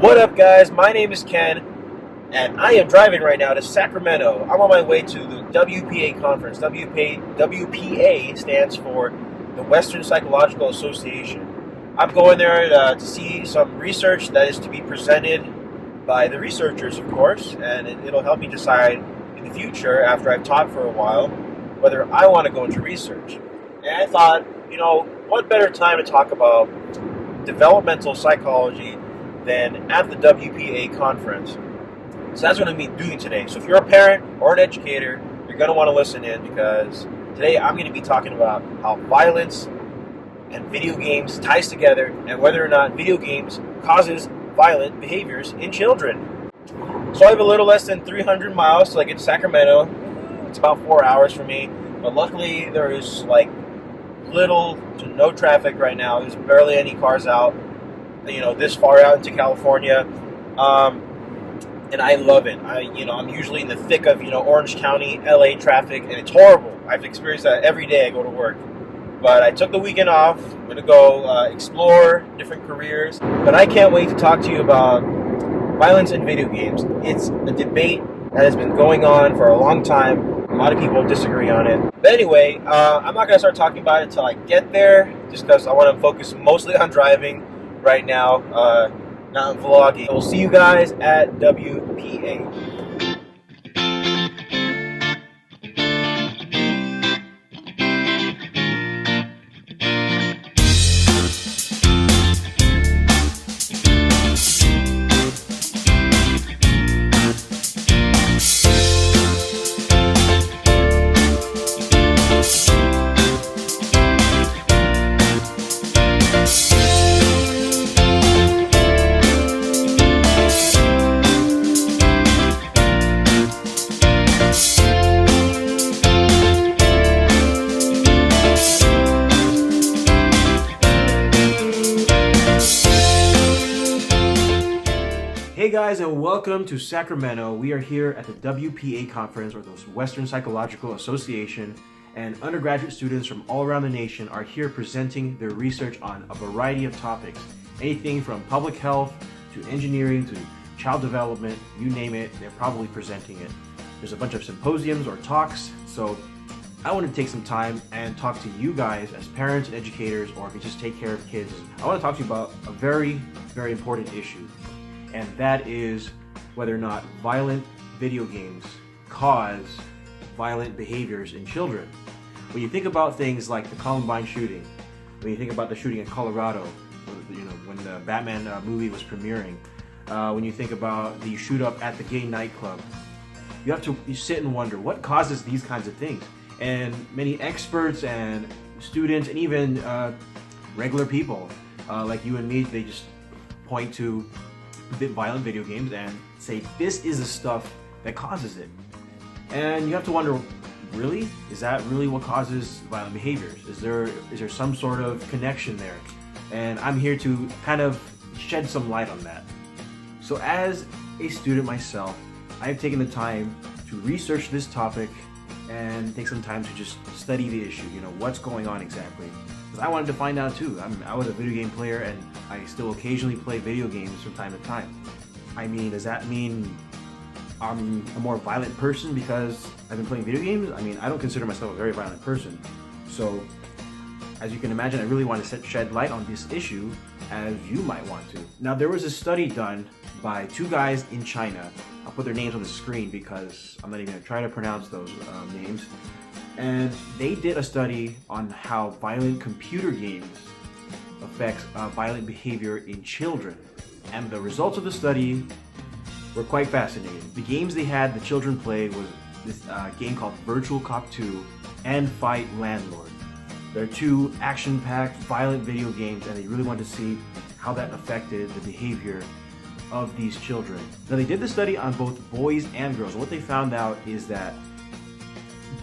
What up, guys? My name is Ken, and I am driving right now to Sacramento. I'm on my way to the WPA conference. WPA stands for the Western Psychological Association. I'm going there to see some research that is to be presented by the researchers, of course, and it'll help me decide in the future, after I've taught for a while, whether I want to go into research. And I thought, what better time to talk about developmental psychology than at the WPA conference. So that's what I'm going to be doing today. So if you're a parent or an educator, you're going to want to listen in, because today I'm going to be talking about how violence and video games ties together, and whether or not video games causes violent behaviors in children. So I have a little less than 300 miles till I get to Sacramento. It's about 4 hours for me, but luckily there is little to no traffic right now. There's barely any cars out, this far out into California, and I love it. I'm usually in the thick of, Orange County, LA traffic, and it's horrible. I've experienced that every day I go to work. But I took the weekend off. I'm going to go explore different careers. But I can't wait to talk to you about violence in video games. It's a debate that has been going on for a long time. A lot of people disagree on it. But anyway, I'm not going to start talking about it until I get there, just because I want to focus mostly on driving right now, not vlogging. We'll see you guys at WPA. Hey guys, and welcome to Sacramento. We are here at the WPA conference, or the Western Psychological Association, and undergraduate students from all around the nation are here presenting their research on a variety of topics. Anything from public health to engineering to child development, you name it, they're probably presenting it. There's a bunch of symposiums or talks, so I want to take some time and talk to you guys as parents and educators, or if you just take care of kids. I want to talk to you about a very, very important issue. And that is whether or not violent video games cause violent behaviors in children. When you think about things like the Columbine shooting, when you think about the shooting in Colorado, when the Batman movie was premiering, when you think about the shoot up at the gay nightclub, you sit and wonder what causes these kinds of things. And many experts and students and even regular people like you and me, they just point to violent video games and say this is the stuff that causes it. And you have to wonder, really? Is that really what causes violent behaviors? Is there some sort of connection there? And I'm here to kind of shed some light on that. So as a student myself, I've taken the time to research this topic and take some time to just study the issue, what's going on exactly. Because I wanted to find out too. I was a video game player, and I still occasionally play video games from time to time. Does that mean I'm a more violent person because I've been playing video games? I don't consider myself a very violent person. So, as you can imagine, I really want to shed light on this issue, as you might want to. Now, there was a study done by two guys in China. I'll put their names on the screen because I'm not even going to try to pronounce those names. And they did a study on how violent computer games affects violent behavior in children. And the results of the study were quite fascinating. The games they had the children play was this game called Virtual Cop 2 and Fight Landlord. They're two action-packed, violent video games, and they really wanted to see how that affected the behavior of these children. Now, they did the study on both boys and girls. What they found out is that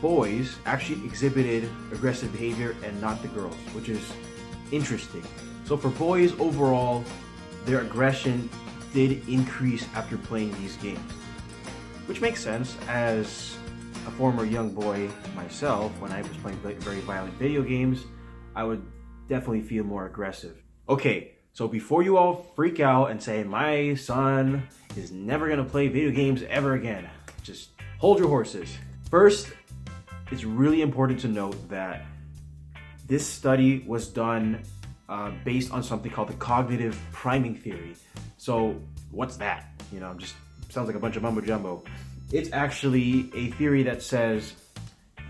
boys actually exhibited aggressive behavior and not the girls, which is interesting. So for boys overall, their aggression did increase after playing these games, which makes sense. As a former young boy myself, when I was playing very violent video games, I would definitely feel more aggressive. Okay, So before you all freak out and say, my son is never gonna play video games ever again, just hold your horses. First, it's really important to note that this study was done based on something called the cognitive priming theory. So what's that? Just sounds like a bunch of mumbo jumbo. It's actually a theory that says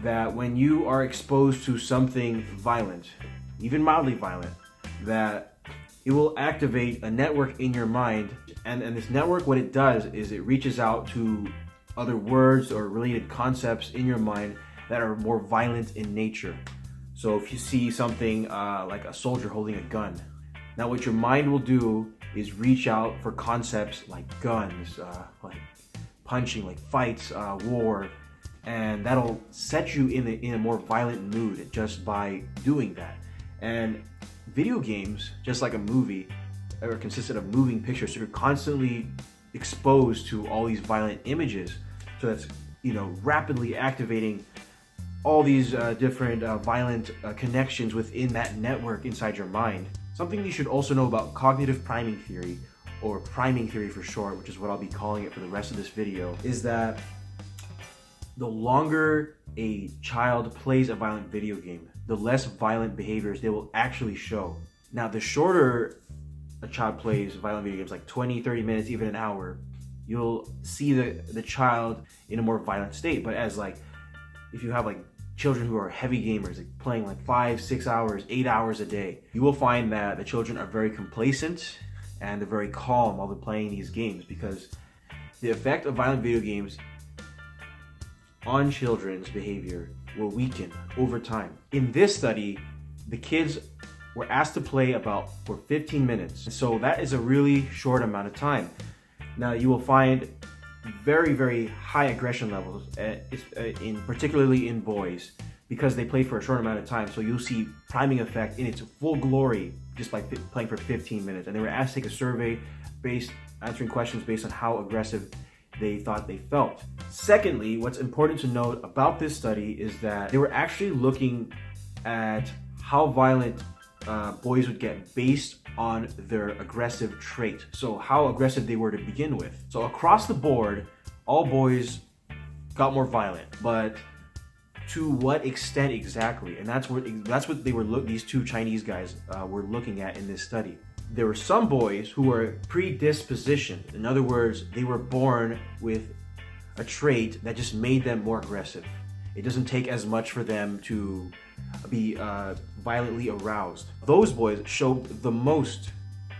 that when you are exposed to something violent, even mildly violent, that it will activate a network in your mind. And this network, what it does is it reaches out to other words or related concepts in your mind that are more violent in nature. So if you see something like a soldier holding a gun, now what your mind will do is reach out for concepts like guns, like punching, like fights, war, and that'll set you in a more violent mood just by doing that. And video games, just like a movie, are consistent of moving pictures, so you're constantly exposed to all these violent images. So that's rapidly activating all these different violent connections within that network inside your mind. Something you should also know about cognitive priming theory, or priming theory for short, which is what I'll be calling it for the rest of this video, is that the longer a child plays a violent video game, the less violent behaviors they will actually show. Now, the shorter a child plays violent video games, like 20, 30 minutes, even an hour, you'll see the child in a more violent state. But if you have children who are heavy gamers, like playing 5, 6 hours, 8 hours a day, you will find that the children are very complacent and they're very calm while they're playing these games, because the effect of violent video games on children's behavior will weaken over time. In this study, the kids were asked to play for 15 minutes. So that is a really short amount of time. Now you will find very, very high aggression levels, particularly in boys, because they play for a short amount of time. So you'll see priming effect in its full glory just by playing for 15 minutes. And they were asked to take a survey answering questions based on how aggressive they thought they felt. Secondly, what's important to note about this study is that they were actually looking at how violent boys would get based on their aggressive trait. So how aggressive they were to begin with. So across the board, all boys got more violent, but to what extent exactly? And that's what these two Chinese guys were looking at in this study. There were some boys who were predispositioned. In other words, they were born with a trait that just made them more aggressive. It doesn't take as much for them to be violently aroused. Those boys showed the most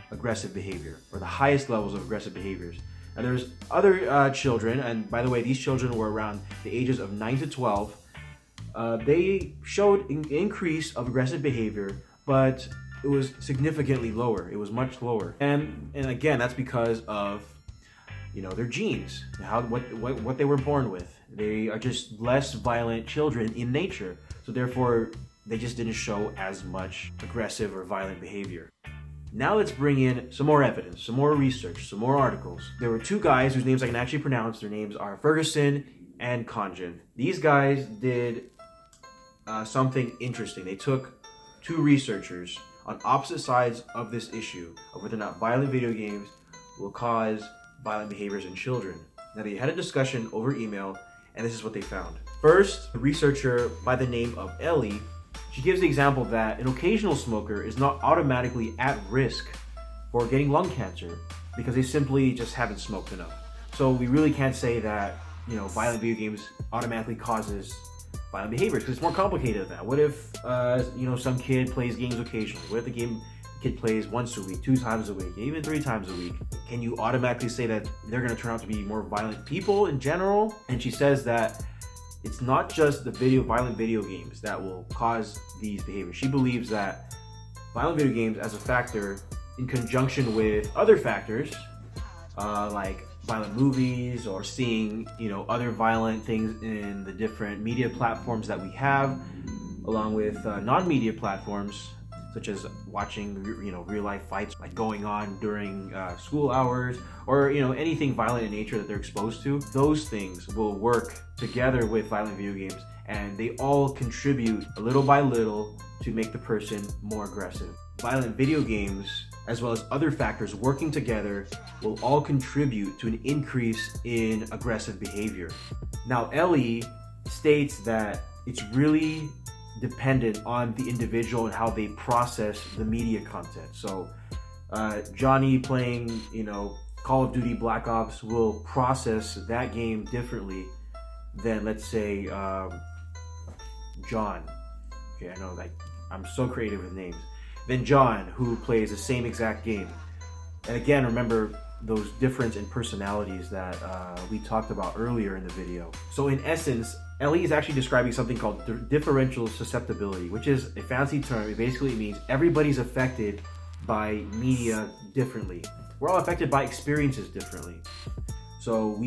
aggressive behavior, or the highest levels of aggressive behaviors. And there's other children, and by the way, these children were around the ages of 9 to 12. They showed an increase of aggressive behavior, but it was significantly lower. It was much lower. And again, that's because of their genes, what they were born with. They are just less violent children in nature. So therefore, they just didn't show as much aggressive or violent behavior. Now let's bring in some more evidence, some more research, some more articles. There were two guys whose names I can actually pronounce. Their names are Ferguson and Conjin. These guys did something interesting. They took two researchers on opposite sides of this issue of whether or not violent video games will cause violent behaviors in children. Now they had a discussion over email, and this is what they found. First, a researcher by the name of Ellie, she gives the example that an occasional smoker is not automatically at risk for getting lung cancer because they simply just haven't smoked enough. So we really can't say that violent video games automatically causes violent behaviors, because it's more complicated than that. What if some kid plays games occasionally? What if the kid plays once a week, 2 times a week, even 3 times a week? Can you automatically say that they're going to turn out to be more violent people in general? And she says that it's not just the violent video games that will cause these behaviors. She believes that violent video games as a factor, in conjunction with other factors like violent movies or seeing other violent things in the different media platforms that we have, along with non-media platforms such as watching real life fights going on during school hours, or anything violent in nature that they're exposed to. Those things will work together with violent video games, and they all contribute a little by little to make the person more aggressive. violent video games, as well as other factors working together, will all contribute to an increase in aggressive behavior. Now, Ellie states that it's really dependent on the individual and how they process the media content. So Johnny playing, Call of Duty Black Ops will process that game differently than, let's say, John. Okay, I know, like, I'm so creative with names. Than John, who plays the same exact game. And again, remember those difference in personalities that we talked about earlier in the video. So in essence, Ellie is actually describing something called differential susceptibility, which is a fancy term. It basically means everybody's affected by media differently. We're all affected by experiences differently. So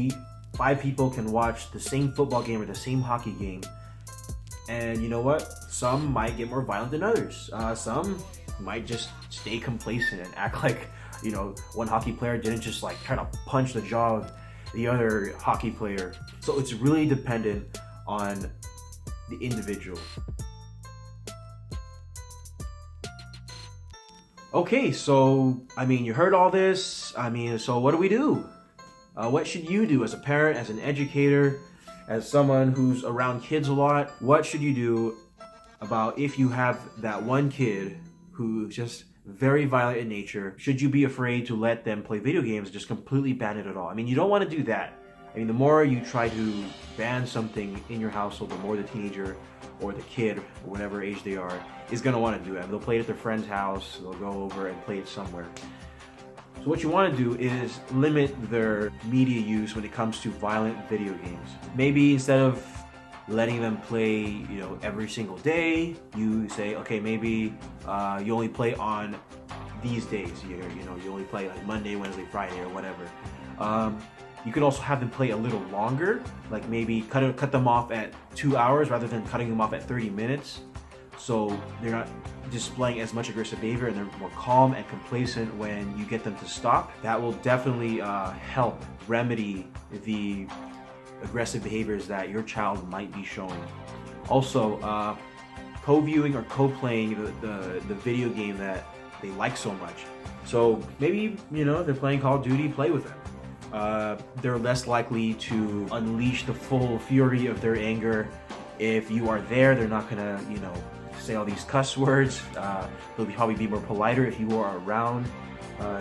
5 people can watch the same football game or the same hockey game, and you know what? Some might get more violent than others. Some might just stay complacent and act like, one hockey player didn't just like try to punch the jaw of the other hockey player. So it's really dependent on the individual. Okay, so, you heard all this. So what do we do? What should you do as a parent, as an educator, as someone who's around kids a lot? What should you do about if you have that one kid who's just very violent in nature? Should you be afraid to let them play video games, just completely ban it at all? You don't want to do that. The more you try to ban something in your household, the more the teenager or the kid, or whatever age they are, is going to want to do it. They'll play it at their friend's house, they'll go over and play it somewhere. So what you want to do is limit their media use when it comes to violent video games. Maybe instead of letting them play, every single day, you say, okay, maybe you only play on these days. You only play like Monday, Wednesday, Friday, or whatever. You could also have them play a little longer, like maybe cut them off at 2 hours rather than cutting them off at 30 minutes. So they're not displaying as much aggressive behavior and they're more calm and complacent when you get them to stop. That will definitely help remedy the aggressive behaviors that your child might be showing. Also, co-viewing or co-playing the video game that they like so much. So maybe, they're playing Call of Duty, play with them. They're less likely to unleash the full fury of their anger. If you are there, they're not gonna, say all these cuss words. They'll probably be more politer if you are around.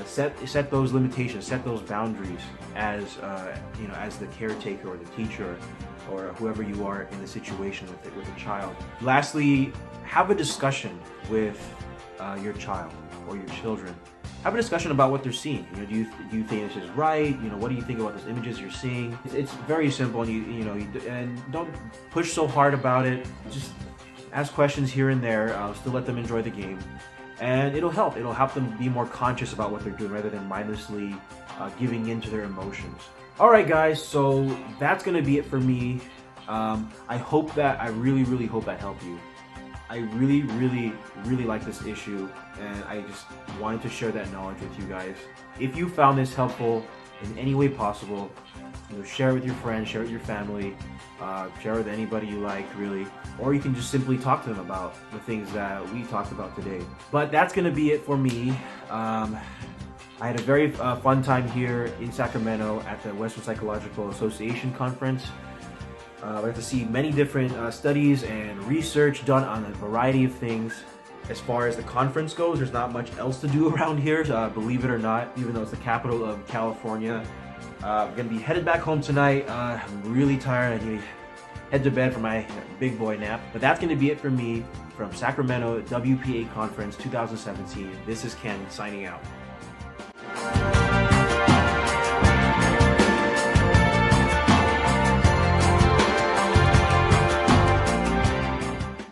Set those limitations, set those boundaries as as the caretaker or the teacher or whoever you are in the situation with a child. Lastly, have a discussion with your child or your children. Have a discussion about what they're seeing. Do you think this is right? What do you think about those images you're seeing? It's very simple, and and don't push so hard about it. Just ask questions here and there. Still let them enjoy the game, and it'll help. It'll help them be more conscious about what they're doing rather than mindlessly giving in to their emotions. All right, guys. So that's gonna be it for me. I really hope that helped you. I really like this issue, and I just wanted to share that knowledge with you guys. If you found this helpful in any way possible, share it with your friends, share it with your family, share it with anybody you like, really. Or you can just simply talk to them about the things that we talked about today. But that's going to be it for me. I had a very fun time here in Sacramento at the Western Psychological Association conference. We have to see many different studies and research done on a variety of things. As far as the conference goes, there's not much else to do around here, believe it or not, even though it's the capital of California. I'm going to be headed back home tonight. I'm really tired. I need to head to bed for my big boy nap. But that's going to be it for me from Sacramento WPA Conference 2017. This is Ken signing out.